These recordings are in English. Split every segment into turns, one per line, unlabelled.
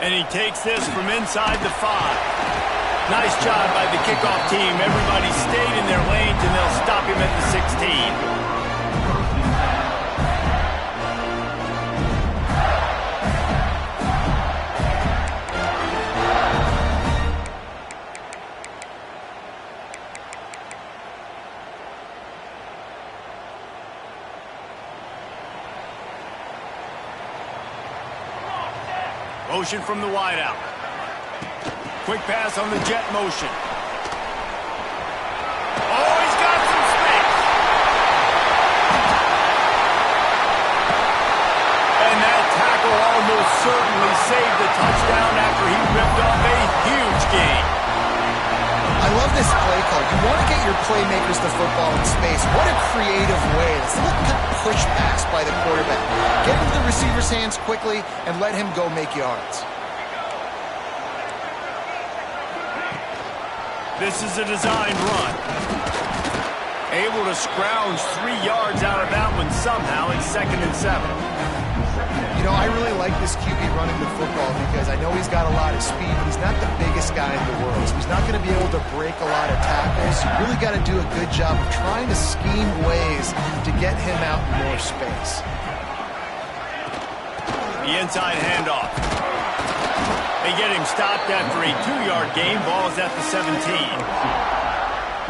And he takes this from inside the 5. Nice job by the kickoff team. Everybody stayed in their lanes, and they'll stop him at the 16. Motion from the wideout. Quick pass on the jet motion. Oh, he's got some space. And that tackle almost certainly saved the touchdown after he ripped off a huge gain.
I love this play call. You want to get your playmakers the football in space. What a creative way. It's a little kind of push pass by the quarterback. Get into the receiver's hands quickly and let him go make yards.
This is a designed run. Able to scrounge 3 yards out of that one somehow. It's 2nd and 7.
You know, I really like this QB running the football because I know he's got a lot of speed, but he's not the biggest guy in the world. So he's not going to be able to break a lot of tackles. You really got to do a good job of trying to scheme ways to get him out in more space.
The inside handoff. They get him stopped after a 2-yard gain. Ball's at the 17.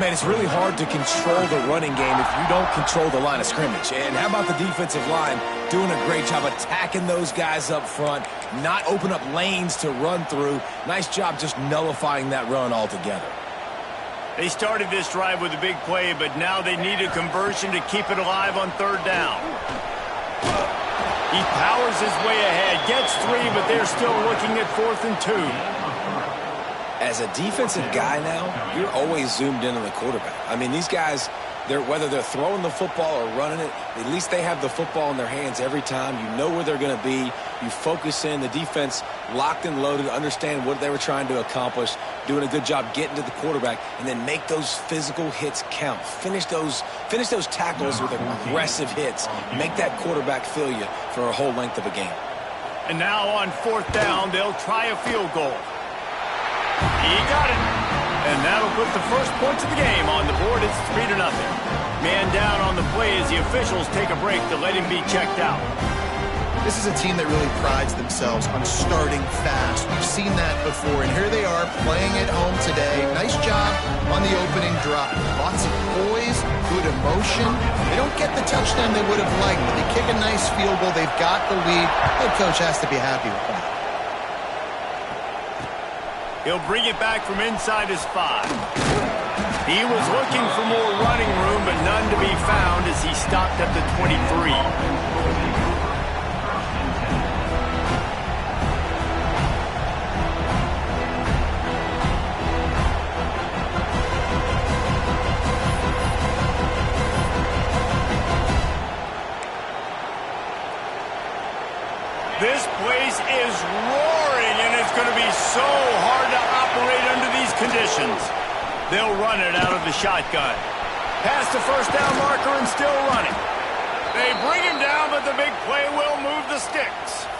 Man, it's really hard to control the running game if you don't control the line of scrimmage. And how about the defensive line doing a great job attacking those guys up front, not open up lanes to run through. Nice job just nullifying that run altogether.
They started this drive with a big play, but now they need a conversion to keep it alive on 3rd down. He powers his way ahead, gets 3, but they're still looking at 4th and 2.
As a defensive guy now, you're always zoomed in on the quarterback. I mean, these guys, whether they're throwing the football or running it, at least they have the football in their hands every time. You know where they're going to be. You focus in. The defense locked and loaded, understand what they were trying to accomplish, doing a good job getting to the quarterback, and then make those physical hits count. Finish those tackles with aggressive hits. Make that quarterback feel you for a whole length of a game.
And now on 4th down, they'll try a field goal. He got it. And that'll put the first points of the game on the board. It's 3-0. Man down on the play as the officials take a break to let him be checked out.
This is a team that really prides themselves on starting fast. We've seen that before, and here they are playing at home today. Nice job on the opening drive. Lots of poise, good emotion. They don't get the touchdown they would have liked, but they kick a nice field goal. They've got the lead. Head coach has to be happy with that.
He'll bring it back from inside his 5. He was looking for more running room, but none to be found as he stopped at the 23. This place is roaring, and it's going to be so hard to operate under these conditions. They'll run it out of the shotgun. Past the 1st down marker and still running. They bring him down, but the big play will move the sticks.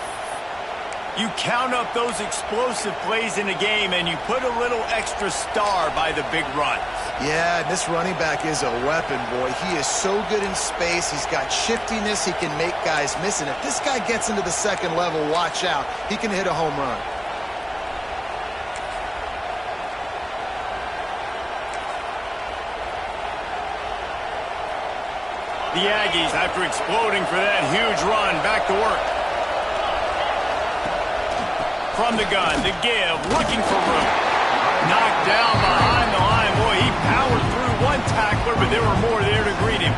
You count up those explosive plays in a game, and you put a little extra star by the big runs.
Yeah, this running back is a weapon, boy. He is so good in space. He's got shiftiness. He can make guys miss. And if this guy gets into the 2nd level, watch out. He can hit a home run.
The Aggies, after exploding for that huge run, back to work. From the gun, the give, looking for room. Knocked down behind the line. Boy, he powered through one tackler, but there were more there to greet him.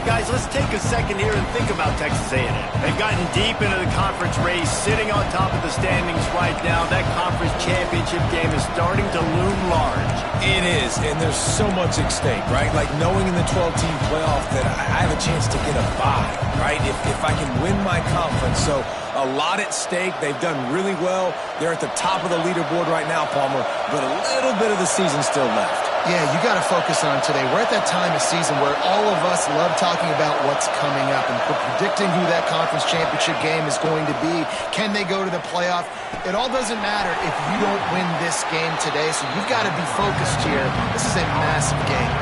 Guys, let's take a second here and think about Texas A&M. They've gotten deep into the conference race, sitting on top of the standings right now. That conference championship game is starting to loom large.
It is, and there's so much at stake, right? Like knowing in the 12-team playoff that I have a chance to get a bye, right? If I can win my conference. So a lot at stake. They've done really well. They're at the top of the leaderboard right now, Palmer, but a little bit of the season still left.
Yeah, you got to focus on today. We're at that time of season where all of us love talking about what's coming up and predicting who that conference championship game is going to be. Can they go to the playoff? It all doesn't matter if you don't win this game today, so you've got to be focused here. This is a massive game.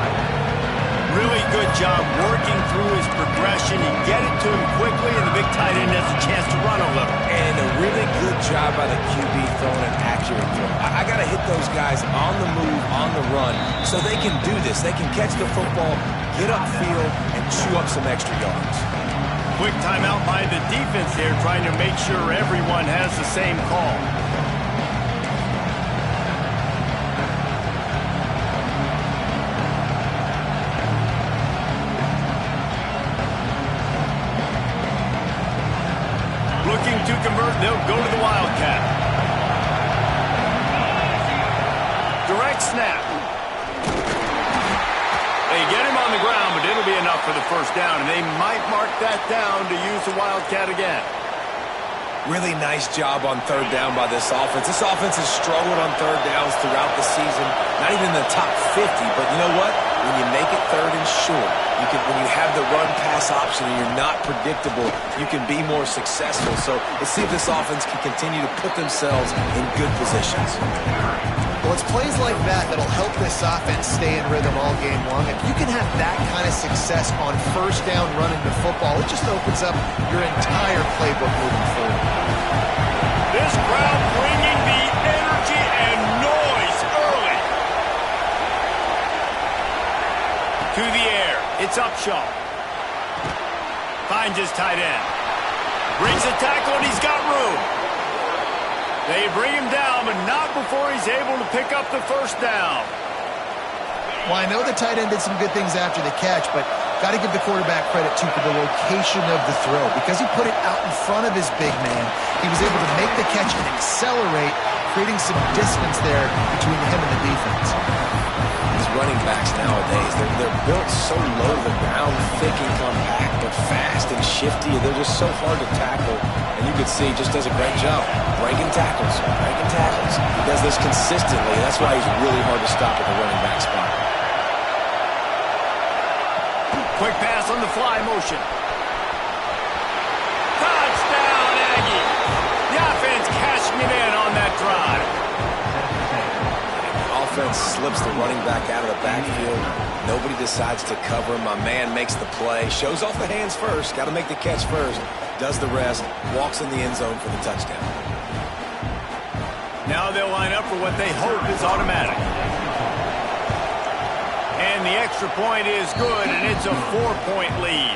Really good job working through his progression. You get it to him quickly, and the big tight end has a chance to run a little.
And a really good job by the QB throwing an accurate throw. I got to hit those guys on the move, on the run, so they can do this. They can catch the football, get upfield, and chew up some extra yards.
Quick timeout by the defense there, trying to make sure everyone has the same call. Looking to convert, they'll go to the Wildcat. Direct snap. They get him on the ground, but it'll be enough for the first down, and they might mark that down to use the Wildcat again.
Really nice job on third down by this offense. This offense has struggled on third downs throughout the season. Not even in the top 50, but you know what? When you make it third and short, when you have the run-pass option and you're not predictable, you can be more successful. So let's see if this offense can continue to put themselves in good positions.
Well, it's plays like that that'll help this offense stay in rhythm all game long. If you can have that kind of success on first down running the football, it just opens up your entire playbook moving forward.
This crowd bringing the energy and noise early. To the air. It's Upshaw. Finds his tight end. Brings a tackle, and he's got room. They bring him down, but not before he's able to pick up the first down.
Well, I know the tight end did some good things after the catch, but got to give the quarterback credit, too, for the location of the throw. Because he put it out in front of his big man, he was able to make the catch and accelerate, creating some distance there between him and the defense.
These running backs nowadays, they're built so low to the ground, thick and compact, but fast and shifty. They're just so hard to tackle. And you can see he just does a great job breaking tackles, breaking tackles. He does this consistently. That's why he's really hard to stop at the running back spot.
Quick pass on the fly motion. Touchdown, Aggie. The offense cashing it in on that drive.
The offense slips the running back out of the backfield. Nobody decides to cover him. My man makes the play. Shows off the hands first. Got to make the catch first. Does the rest. Walks in the end zone for the touchdown.
Now they'll line up for what they hope is automatic. And the extra point is good, and it's a 4-point lead.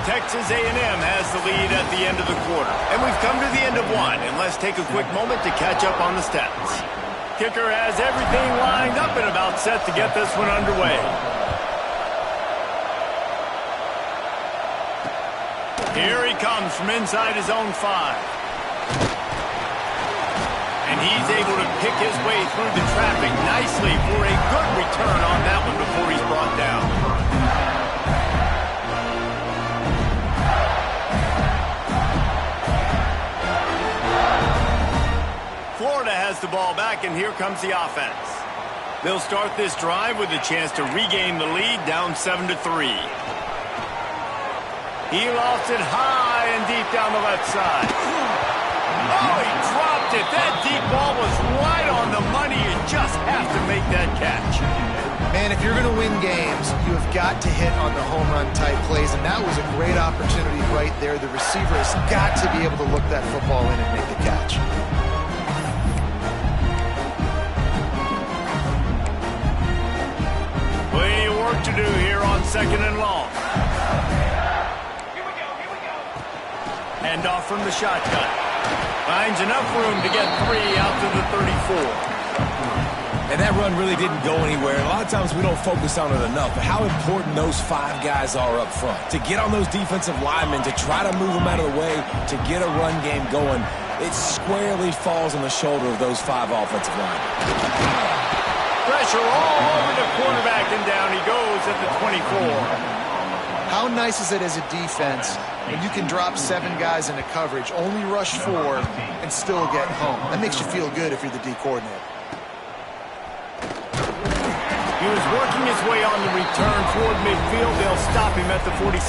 Texas A&M has the lead at the end of the quarter. And we've come to the end of one, and let's take a quick moment to catch up on the stats. Kicker has everything lined up and about set to get this one underway. Here he comes from inside his own 5. And he's able to pick his way through the traffic nicely for a good return on that one before he's brought down. Florida has the ball back, and here comes the offense. They'll start this drive with a chance to regain the lead, down 7-3. He lofts it high and deep down the left side. Oh, he dropped it. That deep ball was right on the money. You just have to make that catch.
Man, if you're going to win games, you have got to hit on the home run type plays, and that was a great opportunity right there. The receiver has got to be able to look that football in and make the catch.
Plenty of work to do here on 2nd and long. Hand off from the shotgun. Finds enough room to get 3 out to the 34.
And that run really didn't go anywhere. A lot of times we don't focus on it enough, but how important those 5 guys are up front. To get on those defensive linemen, to try to move them out of the way, to get a run game going, it squarely falls on the shoulder of those 5 offensive linemen.
Pressure all over the quarterback, and down he goes at the 24.
How nice is it as a defense when you can drop 7 guys into coverage, only rush 4, and still get home? That makes you feel good if you're the D coordinator.
was working his way on the return toward midfield. They'll stop him at the 46.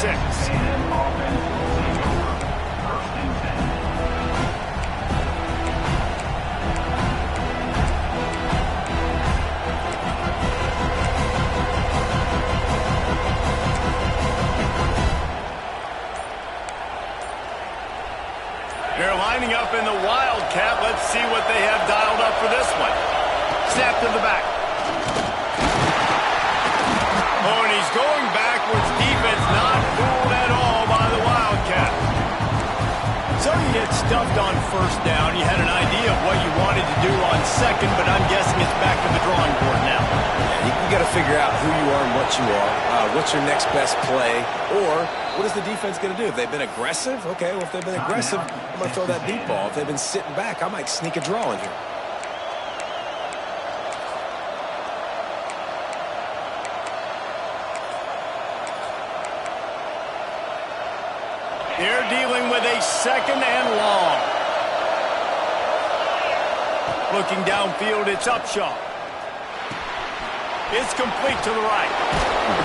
They're lining up in the Wildcat. Let's see what they have dialed up for this one. Snap to the back. Oh, and he's going backwards. Defense not fooled at all by the Wildcat. So you get stuffed on first down. You had an idea of what you wanted to do on second, but I'm guessing it's back to the drawing board now.
You got to figure out who you are and what you are. What's your next best play? Or what is the defense going to do? If they've been aggressive, okay, well, if they've been aggressive, I'm going to throw that deep ball. If they've been sitting back, I might sneak a draw in here.
They're dealing with a second and long. Looking downfield, it's Upshaw. It's complete to the right.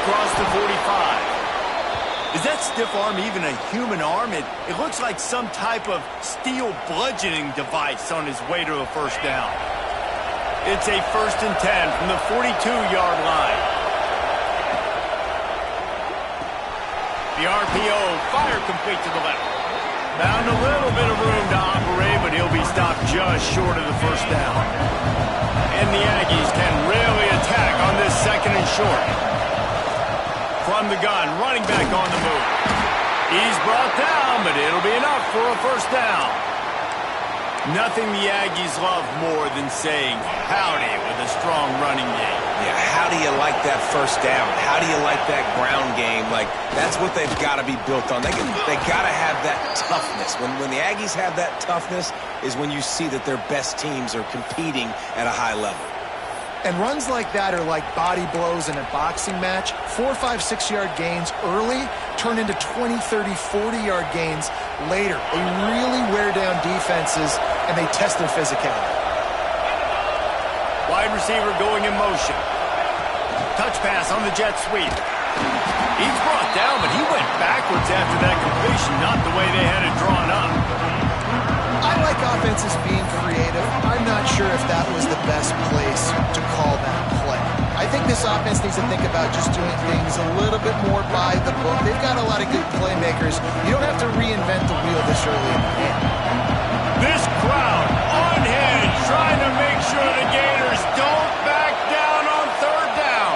Across the 45. Is that stiff arm even a human arm? It looks like some type of steel bludgeoning device on his way to a first down. It's a 1st and 10 from the 42-yard line. The RPO, fire complete to the left. Found a little bit of room to operate, but he'll be stopped just short of the first down. And the Aggies can really attack on this 2nd and short. From the gun, running back on the move. He's brought down, but it'll be enough for a first down. Nothing the Aggies love more than saying howdy with a strong running game.
Yeah, how do you like that first down? How do you like that ground game? Like, that's what they've got to be built on. They got to have that toughness. When the Aggies have that toughness is when you see that their best teams are competing at a high level.
And runs like that are like body blows in a boxing match. 4, 5, 6-yard gains early turn into 20, 30, 40-yard gains later. They really wear down defenses, and they test their physicality.
Wide receiver going in motion. Touch pass on the jet sweep. He's brought down, but he went backwards after that completion, not the way they had it drawn up.
I like offenses being creative. I'm not sure if that was the best place to call that play. I think this offense needs to think about just doing things a little bit more by the book. They've got a lot of good playmakers. You don't have to reinvent the wheel this early in the game.
This crowd unhinged, trying to make sure the Gators don't back down on 3rd down.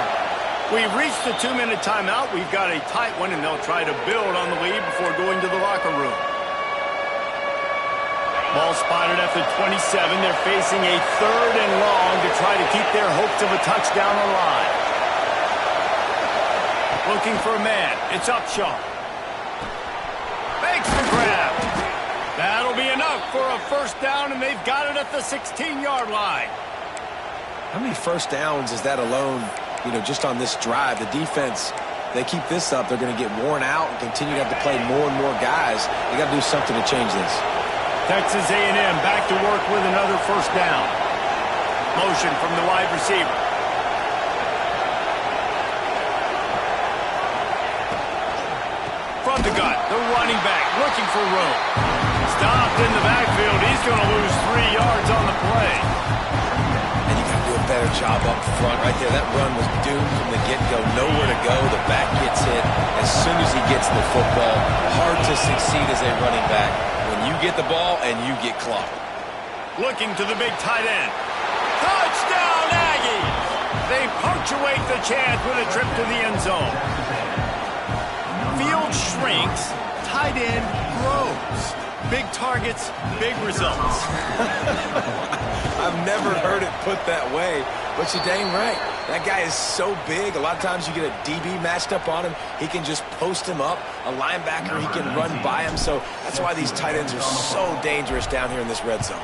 We've reached the 2-minute timeout. We've got a tight one, and they'll try to build on the lead before going to the locker room. Ball spotted at the 27. They're facing a 3rd and long to try to keep their hopes of a touchdown alive. Looking for a man. It's Upshaw. Makes the grab. That'll be enough for a first down, and they've got it at the 16-yard line.
How many first downs is that alone, just on this drive? The defense, they keep this up, they're going to get worn out and continue to have to play more and more guys. They got to do something to change this.
Texas A&M back to work with another first down. Motion from the wide receiver. From the gun, the running back looking for room. Stopped in the backfield. He's going to lose 3 yards on the play.
And you got to do a better job up front right there. That run was doomed from the get-go. Nowhere to go. The back gets hit as soon as he gets the football. Hard to succeed as a running back when you get the ball and you get clocked.
Looking to the big tight end. Touchdown, Aggies! They punctuate the chance with a trip to the end zone. Field shrinks, tight end grows. Big targets, big results.
I've never heard it put that way, but you're dang right. That guy is so big. A lot of times you get a DB matched up on him. He can just post him up. A linebacker, he can run by him. So that's why these tight ends are so dangerous down here in this red zone.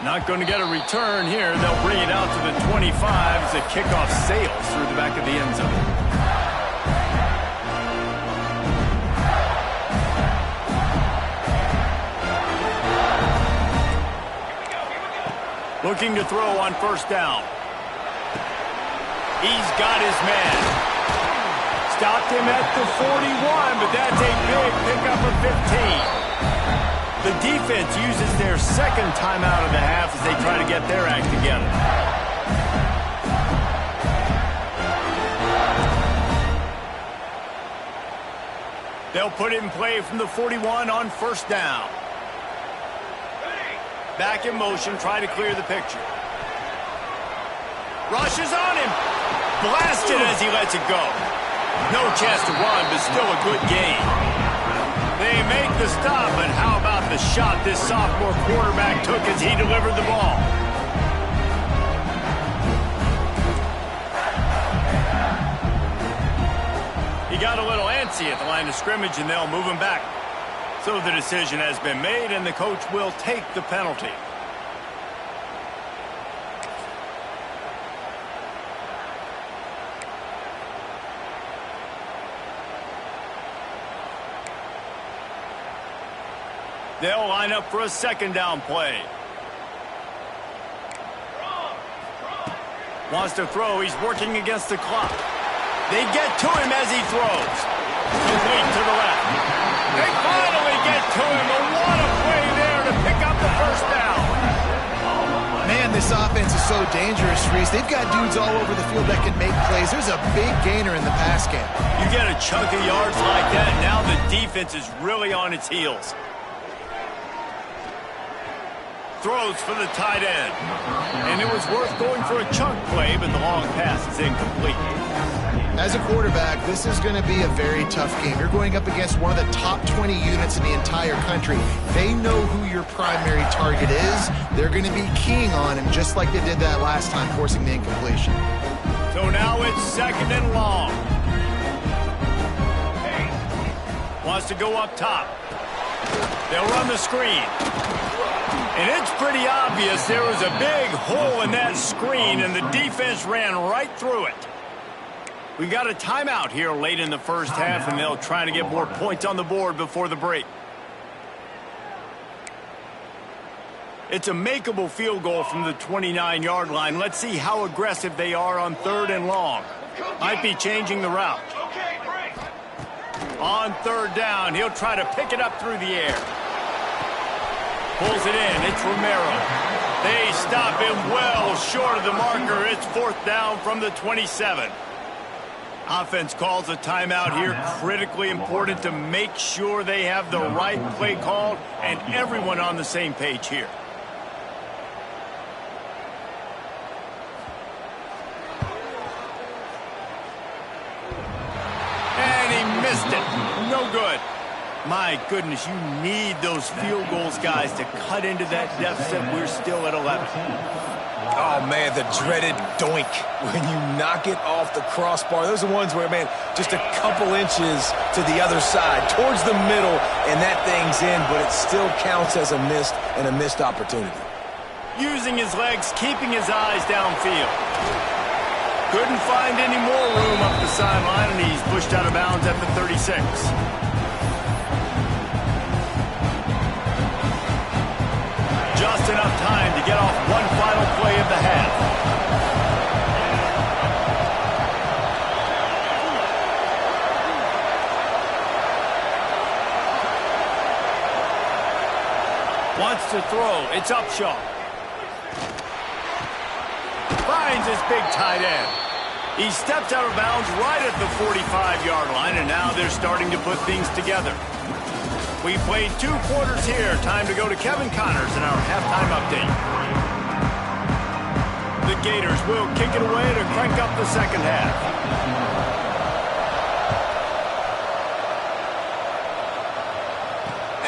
Not going to get a return here. They'll bring it out to the 25 as the kickoff sails through the back of the end zone. Looking to throw on first down. He's got his man. Stopped him at the 41, but that's a big pickup of 15. The defense uses their second timeout of the half as they try to get their act together. They'll put it in play from the 41 on first down. Back in motion, try to clear the picture. Rushes on him. Blasted as he lets it go. No chance to run, but still a good gain. They make the stop, but how about the shot this sophomore quarterback took as he delivered the ball? He got a little antsy at the line of scrimmage, and they'll move him back. So the decision has been made, and the coach will take the penalty. They'll line up for a second down play. Wants to throw. He's working against the clock. They get to him as he throws. Complete to the left. They finally get to him. And what a play there to pick up the first down.
Man, this offense is so dangerous, Reese. They've got dudes all over the field that can make plays. There's a big gainer in the pass game.
You get a chunk of yards like that, now the defense is really on its heels. Throws for the tight end. And it was worth going for a chunk play, but the long pass is incomplete.
As a quarterback, this is going to be a very tough game. You're going up against one of the top 20 units in the entire country. They know who your primary target is. They're going to be keying on him just like they did that last time, forcing the incompletion.
So now it's second and long. Wants to go up top. They'll run the screen. And it's pretty obvious there was a big hole in that screen, and the defense ran right through it. We got a timeout here late in the first half, and they'll try to get more points on the board before the break. It's a makeable field goal from the 29-yard line. Let's see how aggressive they are on third and long. Might be changing the route. On third down, he'll try to pick it up through the air. Pulls it in. It's Romero. They stop him well short of the marker. It's fourth down from the 27. Offense calls a timeout here. Critically important to make sure they have the right play called and everyone on the same page here. And he missed it. No good. My goodness, you need those field goals, guys, to cut into that deficit. We're still at 11.
Oh, man, the dreaded doink when you knock it off the crossbar. Those are ones where, man, just a couple inches to the other side, towards the middle, and that thing's in, but it still counts as a missed opportunity.
Using his legs, keeping his eyes downfield. Couldn't find any more room up the sideline, and he's pushed out of bounds at the 36. Just enough time to get off one final play of the half. Wants to throw. It's Upshaw. Finds his big tight end. He steps out of bounds right at the 45-yard line, and now they're starting to put things together. We played 2 quarters here. Time to go to Kevin Connors in our halftime update. The Gators will kick it away to crank up the second half.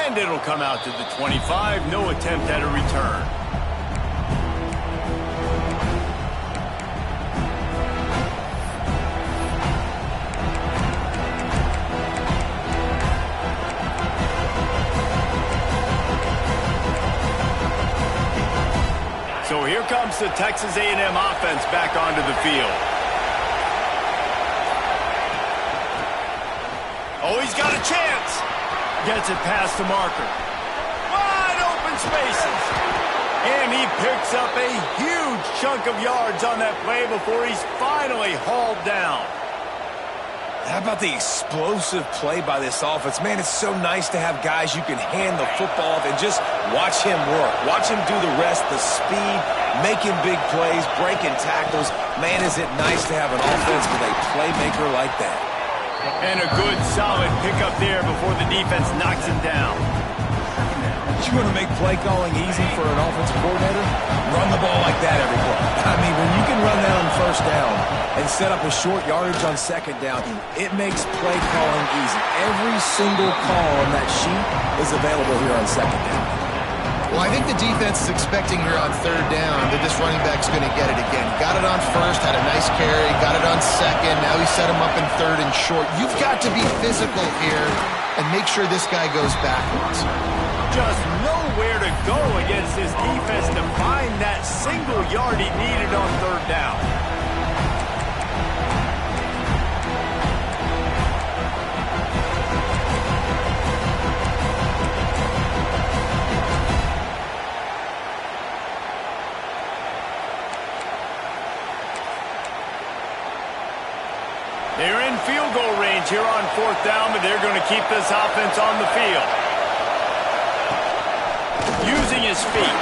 And it'll come out to the 25. No attempt at a return. So here comes the Texas A&M offense back onto the field. Oh, he's got a chance. Gets it past the marker. Wide open spaces. And he picks up a huge chunk of yards on that play before he's finally hauled down.
How about the explosive play by this offense? Man, it's so nice to have guys you can hand the football off and just watch him work. Watch him do the rest, the speed, making big plays, breaking tackles. Man, is it nice to have an offense with a playmaker like that.
And a good, solid pickup there before the defense knocks him down.
You want to make play calling easy for an offensive coordinator? Run the ball like that every play. I mean, when you can run that on first down and set up a short yardage on second down, it makes play calling easy. Every single call on that sheet is available here on second down.
Well, I think the defense is expecting here on third down that this running back's going to get it again. Got it on first, had a nice carry, got it on second. Now he set him up in third and short. You've got to be physical here and make sure this guy goes backwards.
Just nowhere to go against this defense to find that single yard he needed on third down. They're in field goal range here on fourth down, but they're going to keep this offense on the field. Using his feet.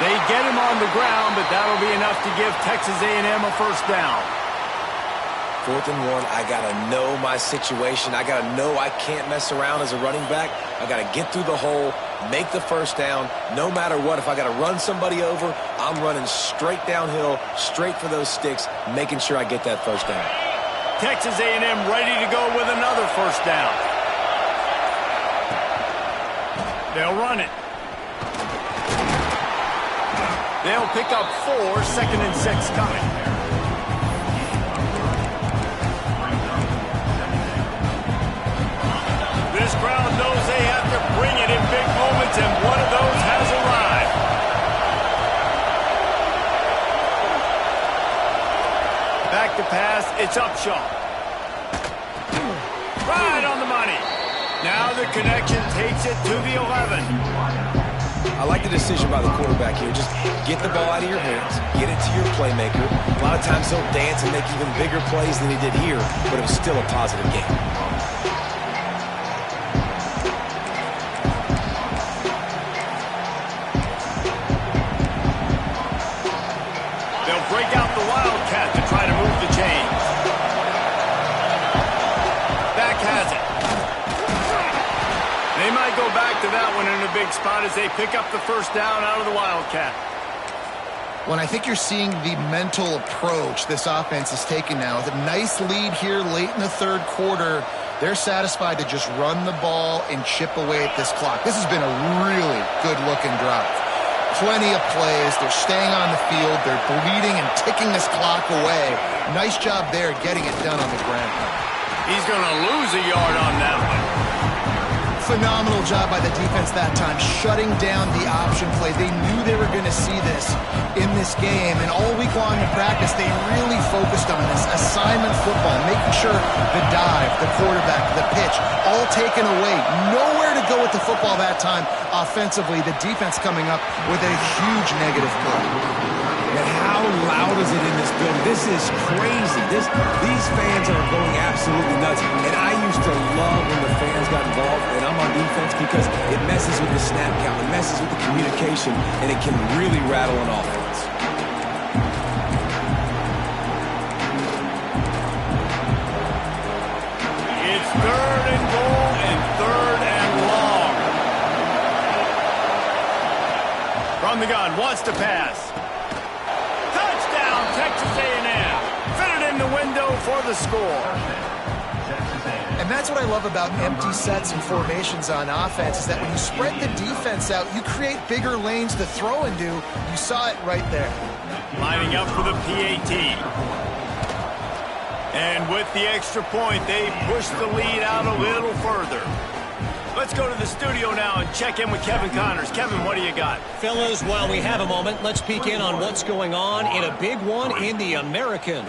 They get him on the ground, but that'll be enough to give Texas A&M a first down.
4th and 1, I got to know my situation. I got to know I can't mess around as a running back. I got to get through the hole, make the first down. No matter what, if I got to run somebody over, I'm running straight downhill, straight for those sticks, making sure I get that first down.
Texas A&M ready to go with another first down. They'll run it. They'll pick up 4, 2nd and 6 coming. This crowd knows they have to bring it in big moments, and one of those has arrived. Back to pass, it's Upshaw. Right on the money. Now the connection takes it to the 11.
I like the decision by the quarterback here. Just get the ball out of your hands, get it to your playmaker. A lot of times he'll dance and make even bigger plays than he did here, but it was still a positive game.
They'll break out the Wildcat to try to move the chains. Back has it. They might go back to that one in a big spot as they pick up the first down out of the Wildcat.
Well, I think you're seeing the mental approach this offense is taking now. With a nice lead here late in the third quarter, they're satisfied to just run the ball and chip away at this clock. This has been a really good-looking drive. Plenty of plays. They're staying on the field. They're bleeding and ticking this clock away. Nice job there getting it done on the ground.
He's going to lose a yard on that one.
Phenomenal job by the defense that time, shutting down the option play. They knew they were going to see this in this game, and all week long in practice, they really focused on this assignment football, making sure the dive, the quarterback, the pitch, all taken away. Nowhere to go with the football that time offensively. The defense coming up with a huge negative play.
And how loud is it in this building? This is crazy. These fans are going absolutely nuts. And I used to love when the fans got involved, and I'm on defense, because it messes with the snap count, it messes with the communication, and it can really rattle an offense.
It's 3rd and goal and 3rd and long. From the gun, wants to pass. Texas A&M fitted in the window for the score.
And that's what I love about empty sets and formations on offense, is that when you spread the defense out, you create bigger lanes to throw into. You saw it right there.
Lining up for the PAT. And with the extra point, they push the lead out a little further. Let's go to the studio now and check in with Kevin Connors. Kevin, what do you got?
Fellas, while we have a moment, let's peek in on what's going on in a big one in the American.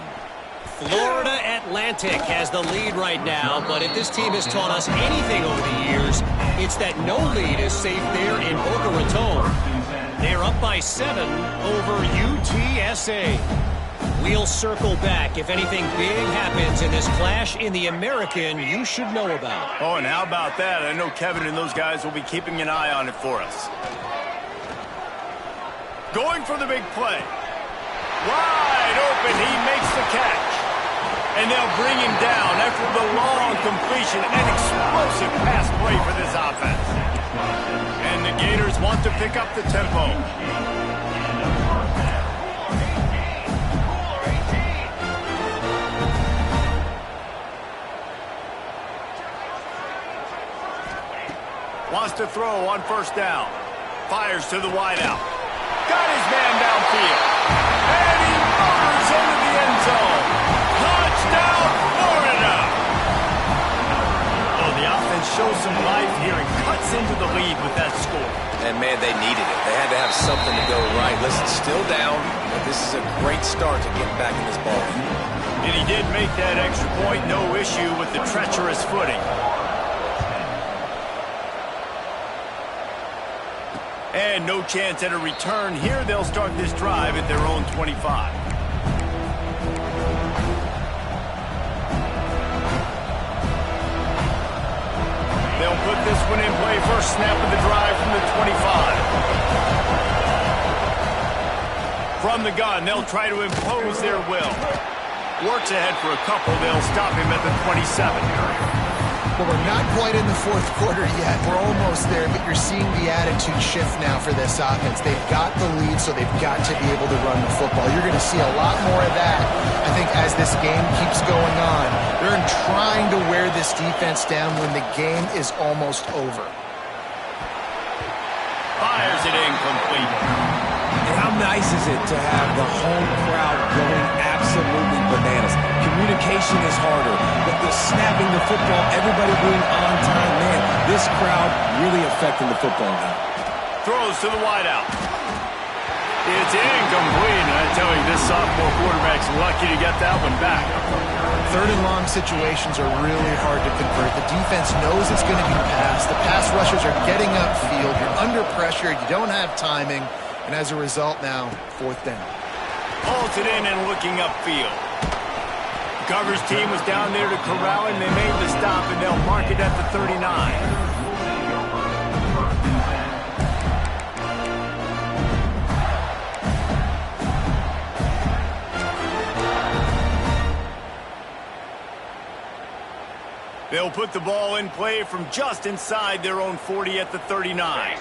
Florida Atlantic has the lead right now, but if this team has taught us anything over the years, it's that no lead is safe there in Boca Raton. They're up by 7 over UTSA. We'll circle back if anything big happens in this clash in the American you should know about.
Oh, and how about that? I know Kevin and those guys will be keeping an eye on it for us. Going for the big play. Wide open, he makes the catch. And they'll bring him down after the long completion. An explosive pass play for this offense. And the Gators want to pick up the tempo. Wants to throw on first down. Fires to the wideout. Got his man downfield. And he motors into the end zone. Touchdown, Florida! Oh, the offense shows some life here and cuts into the lead with that score.
And, man, they needed it. They had to have something to go right. Listen, still down, but this is a great start to getting back in this ball game.
And he did make that extra point. No issue with the treacherous footing. And no chance at a return here. They'll start this drive at their own 25. They'll put this one in play. First snap of the drive from the 25. From the gun, they'll try to impose their will. Works ahead for a couple. They'll stop him at the 27.
Well, we're not quite in the fourth quarter yet. We're almost there, but you're seeing the attitude shift now for this offense. They've got the lead, so they've got to be able to run the football. You're going to see a lot more of that, I think, as this game keeps going on. They're trying to wear this defense down when the game is almost over.
Fires it incomplete.
And how nice is it to have the home crowd going absolutely bananas? Communication is harder, but the snapping the football, everybody being on time, man, this crowd really affecting the football game.
Throws to the wideout. It's incomplete, and I tell you, this sophomore quarterback's lucky to get that one back.
Third and long situations are really hard to convert. The defense knows it's going to be passed. The pass rushers are getting upfield. You're under pressure. You don't have timing. And as a result now, fourth down.
Pulls it in and looking upfield. Coverage team was down there to corral him. They made the stop, and they'll mark it at the 39. They'll put the ball in play from just inside their own 40 at the 39.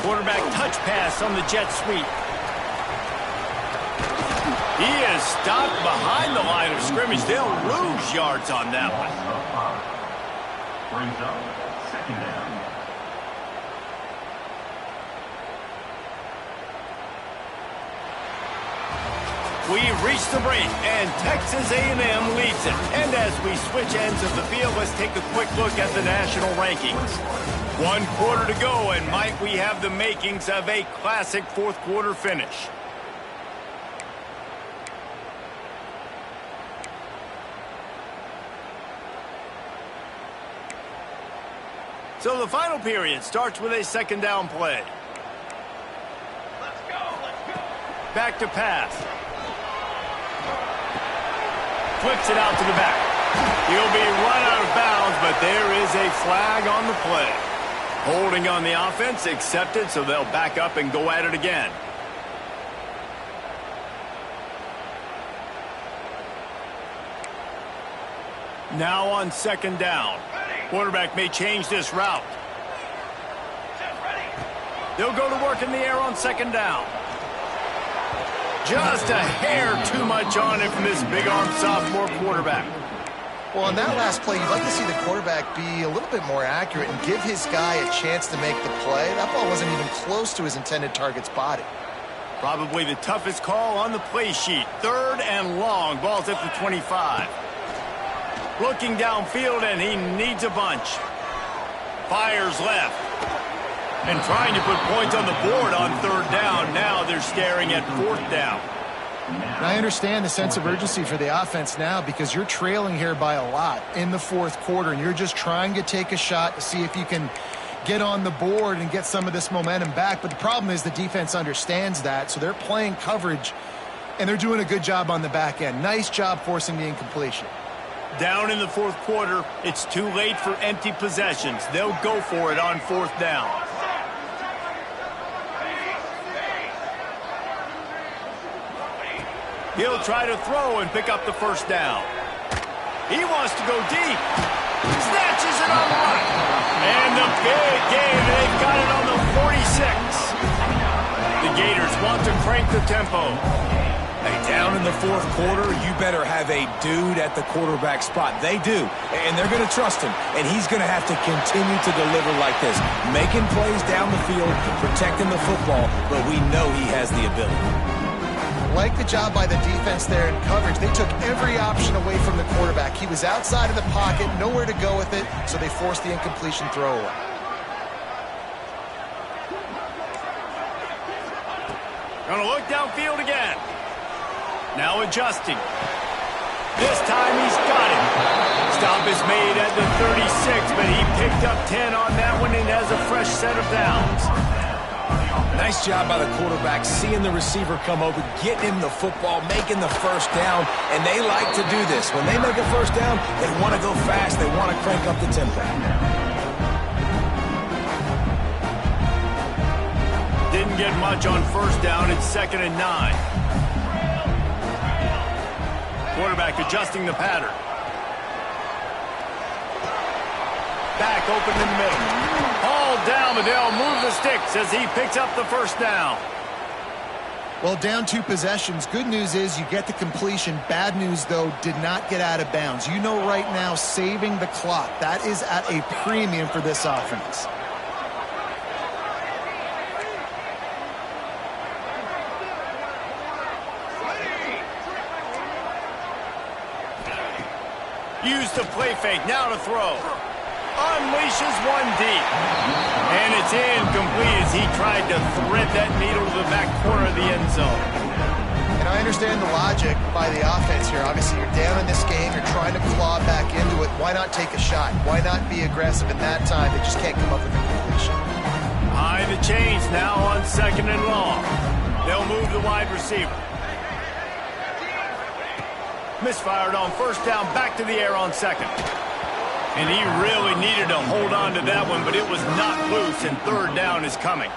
Quarterback touch pass on the jet sweep. He is stopped behind the line of scrimmage. They'll lose yards on that one.
Brings up second down.
We've reached the break, and Texas A&M leads it. And as we switch ends of the field, let's take a quick look at the national rankings. 1 quarter to go, and might we have the makings of a classic fourth quarter finish. So the final period starts with a second down play.
Let's go, let's go.
Back to pass. Flips it out to the back. He'll be run out of bounds, but there is a flag on the play. Holding on the offense, accepted, so they'll back up and go at it again. Now on second down. Quarterback may change this route. They'll go to work in the air on second down. Just a hair too much on it from this big-armed sophomore quarterback.
Well, on that last play, you'd like to see the quarterback be a little bit more accurate and give his guy a chance to make the play. That ball wasn't even close to his intended target's body.
Probably the toughest call on the play sheet. Third and long. Ball's at the 25. Looking downfield, and he needs a bunch. Fires left. And trying to put points on the board on third down. Now they're staring at fourth down.
And I understand the sense of urgency for the offense now because you're trailing here by a lot in the fourth quarter, and you're just trying to take a shot to see if you can get on the board and get some of this momentum back. But the problem is the defense understands that, so they're playing coverage, and they're doing a good job on the back end. Nice job forcing the incompletion.
Down in the fourth quarter, it's too late for empty possessions. They'll go for it on fourth down. He'll try to throw and pick up the first down. He wants to go deep. Snatches it on the run. And the big gain, they've got it on the 46. The Gators want to crank the tempo.
Hey, down in the fourth quarter, you better have a dude at the quarterback spot. They do, and they're going to trust him, and he's going to have to continue to deliver like this, making plays down the field, protecting the football, but we know he has the ability.
Like the job by the defense there in coverage. They took every option away from the quarterback. He was outside of the pocket, nowhere to go with it, so they forced the incompletion throwaway.
Gonna look downfield again. Now adjusting. This time he's got it. Stop is made at the 36, but he picked up 10 on that one and has a fresh set of downs.
Nice job by the quarterback, seeing the receiver come over, getting him the football, making the first down, and they like to do this. When they make a first down, they want to go fast. They want to crank up the tempo.
Didn't get much on first down. It's 2nd and 9. Quarterback adjusting the pattern. Back open in the middle. All down, but they'll move the sticks as he picks up the first down.
Well, down 2 possessions. Good news is you get the completion. Bad news, though, did not get out of bounds. You know right now, saving the clock. That is at a premium for this offense.
Use the play fake, now to throw. Unleashes one deep. And it's incomplete as he tried to thread that needle to the back corner of the end zone.
And I understand the logic by the offense here. Obviously, you're down in this game. You're trying to claw back into it. Why not take a shot? Why not be aggressive in that time? They just can't come up with a completion.
High the chains now on 2nd and long. They'll move the wide receiver. Misfired on first down, back to the air on 2nd. And he really needed to hold on to that one, but it was not loose, and 3rd down is coming.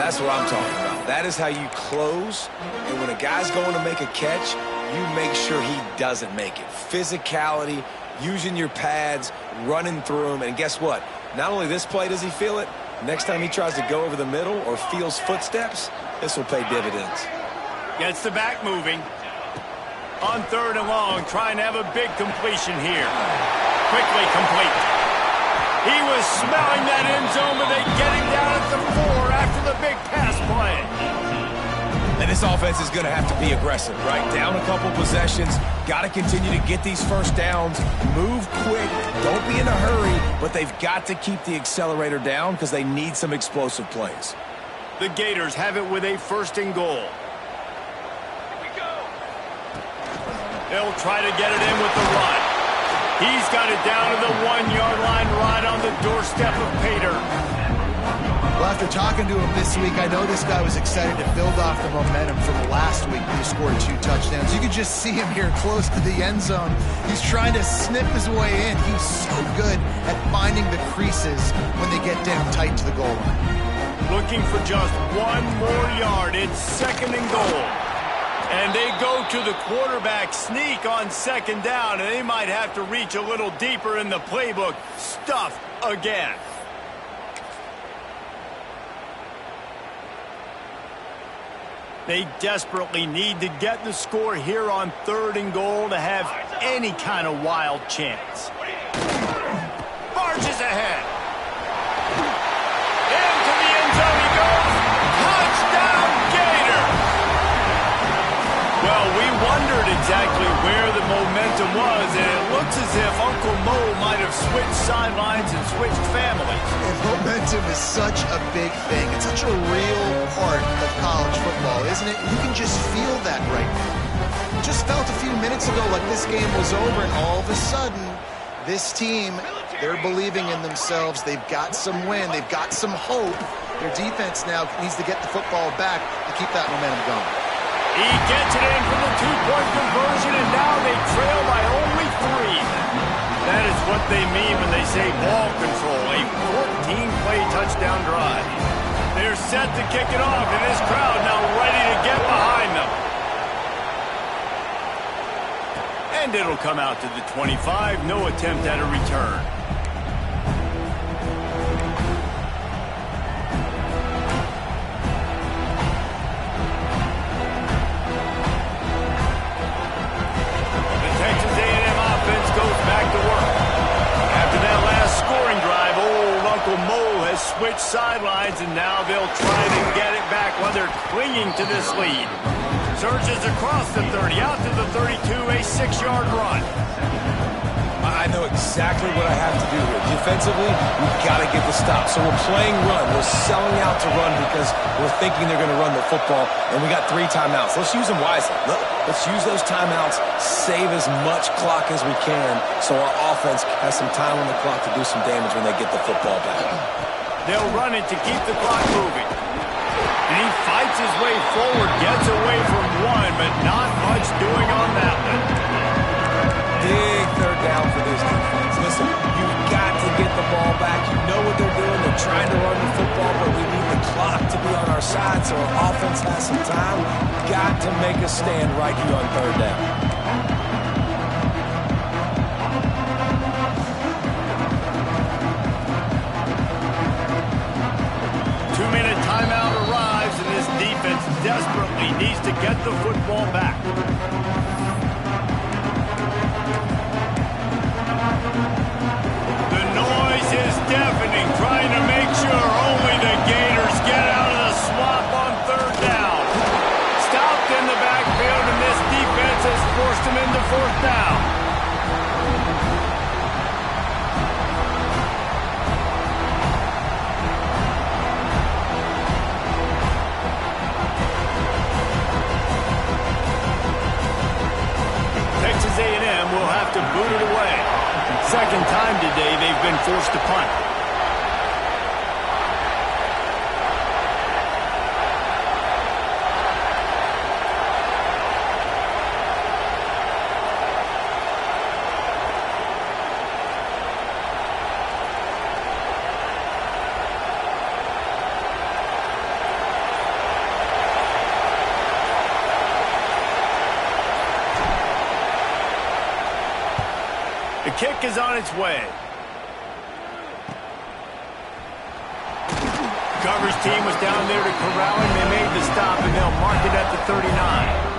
That's what I'm talking about. That is how you close, and when a guy's going to make a catch, you make sure he doesn't make it. Physicality, using your pads, running through him, and guess what? Not only this play does he feel it, next time he tries to go over the middle or feels footsteps, this will pay dividends.
Gets the back moving. On 3rd and long, trying to have a big completion here. Quickly complete. He was smelling that end zone, but they get him down at the 4 after the big pass play.
And this offense is going to have to be aggressive, right? Down a couple possessions, got to continue to get these first downs, move quick, don't be in a hurry, but they've got to keep the accelerator down because they need some explosive plays.
The Gators have it with a 1st and goal. They'll try to get it in with the run. He's got it down to the 1-yard line right on the doorstep of Pater.
Well, after talking to him this week, I know this guy was excited to build off the momentum from last week when he scored 2 touchdowns. You could just see him here close to the end zone. He's trying to snip his way in. He's so good at finding the creases when they get down tight to the goal line.
Looking for just 1 more yard. It's 2nd and goal. And they go to the quarterback sneak on 2nd down, and they might have to reach a little deeper in the playbook. Stuffed again. They desperately need to get the score here on 3rd and goal to have any kind of wild chance. Barges ahead. Into the end zone he goes. Touchdown, Gator! Well, we wondered exactly where the momentum was, and it looks as if Uncle Mo might have switched sidelines and switched families.
And momentum is such a big thing. It's such a real part of college football, isn't it? You can just feel that right now. It just felt a few minutes ago like this game was over, and all of a sudden, this team, they're believing in themselves. They've got some wind. They've got some hope. Their defense now needs to get the football back to keep that momentum going.
He gets it in for the two-point conversion, and now they trail by only 3. That is what they mean when they say ball control, a 14-play touchdown drive. They're set to kick it off, and this crowd now ready to get behind them. And it'll come out to the 25, no attempt at a return. Switch sidelines, and now they'll try to get it back while they're clinging to this lead. Surges across the 30, out to the 32, a 6-yard run.
I know exactly what I have to do here. Defensively, we've got to get the stop. So we're playing run. We're selling out to run because we're thinking they're going to run the football, and we got 3 timeouts. Let's use them wisely. Let's use those timeouts, save as much clock as we can so our offense has some time on the clock to do some damage when they get the football back.
They'll run it to keep the clock moving. And he fights his way forward, gets away from one, but not much doing on that one.
Big third down for this defense. Listen, you've got to get the ball back. You know what they're doing. They're trying to run the football, but we need the clock to be on our side so our offense has some time. Got to make a stand right here on third down.
2-minute timeout arrives, and this defense desperately needs to get the football back. The noise is deafening, trying to make sure only the Gators get out of the swamp on third down. Stopped in the backfield, and this defense has forced them into fourth down. A&M will have to boot it away. Second time today they've been forced to punt. The kick is on its way. Coverage team was down there to corral him. They made the stop, and they'll mark it at the 39.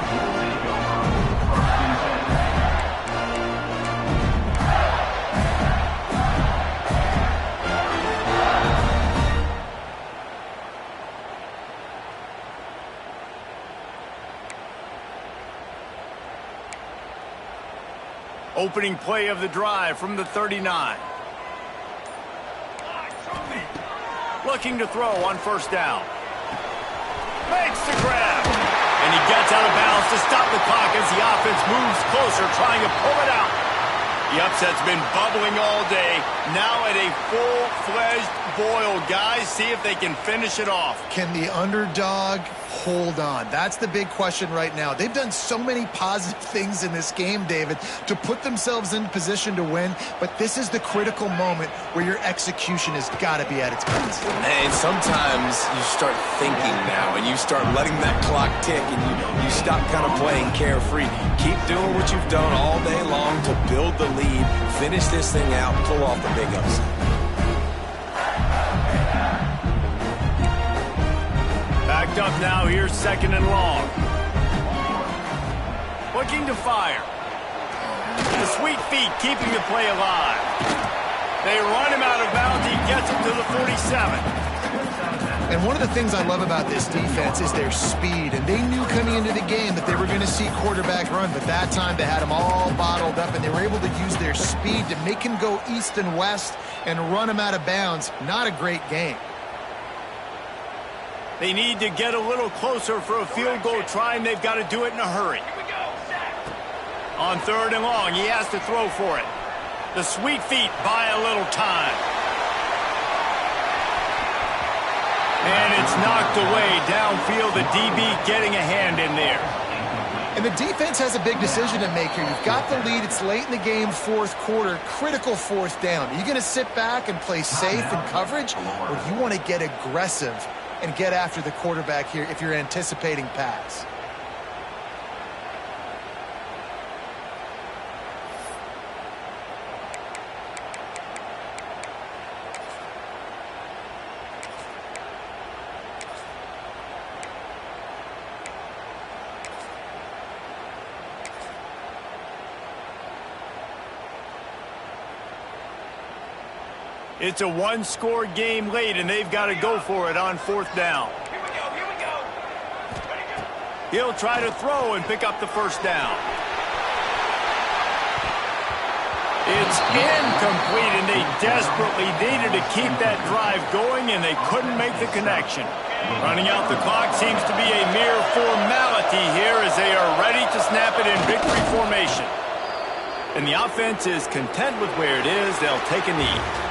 Opening play of the drive from the 39. Looking to throw on first down. Makes the grab. And he gets out of bounds to stop the clock as the offense moves closer, trying to pull it out. The upset's been bubbling all day. Now at a full-fledged boil. Guys, see if they can finish it off.
Can the underdog hold on? That's the big question right now. They've done so many positive things in this game, David, to put themselves in position to win, but this is the critical moment where your execution has got to be at its best.
And sometimes you start thinking now, and you start letting that clock tick, and you stop kind of playing carefree. Keep doing what you've done all day long to build the lead, finish this thing out, pull off the big upset.
Backed up now, here's second and long. Looking to fire. The sweet feet keeping the play alive. They run him out of bounds. He gets him to the 47.
And one of the things I love about this defense is their speed. And they knew coming into the game that they were going to see quarterback run, but that time they had them all bottled up in and they were able to use their speed to make him go east and west and run him out of bounds. Not a great game.
They need to get a little closer for a field goal try, and they've got to do it in a hurry.
Here we go. Sack.
On 3rd and long, he has to throw for it. The sweet feet buy a little time. And it's knocked away downfield. The DB getting a hand in there.
And the defense has a big decision to make here. You've got the lead. It's late in the game, 4th quarter, critical 4th down. Are you going to sit back and play safe in coverage, or do you want to get aggressive and get after the quarterback here if you're anticipating pass?
It's a one-score game late, and they've got to go for it on 4th down.
Here we go. Here we go. Ready to go.
He'll try to throw and pick up the 1st down. It's incomplete, and they desperately needed to keep that drive going, and they couldn't make the connection. Running out the clock seems to be a mere formality here as they are ready to snap it in victory formation. And the offense is content with where it is. They'll take a knee.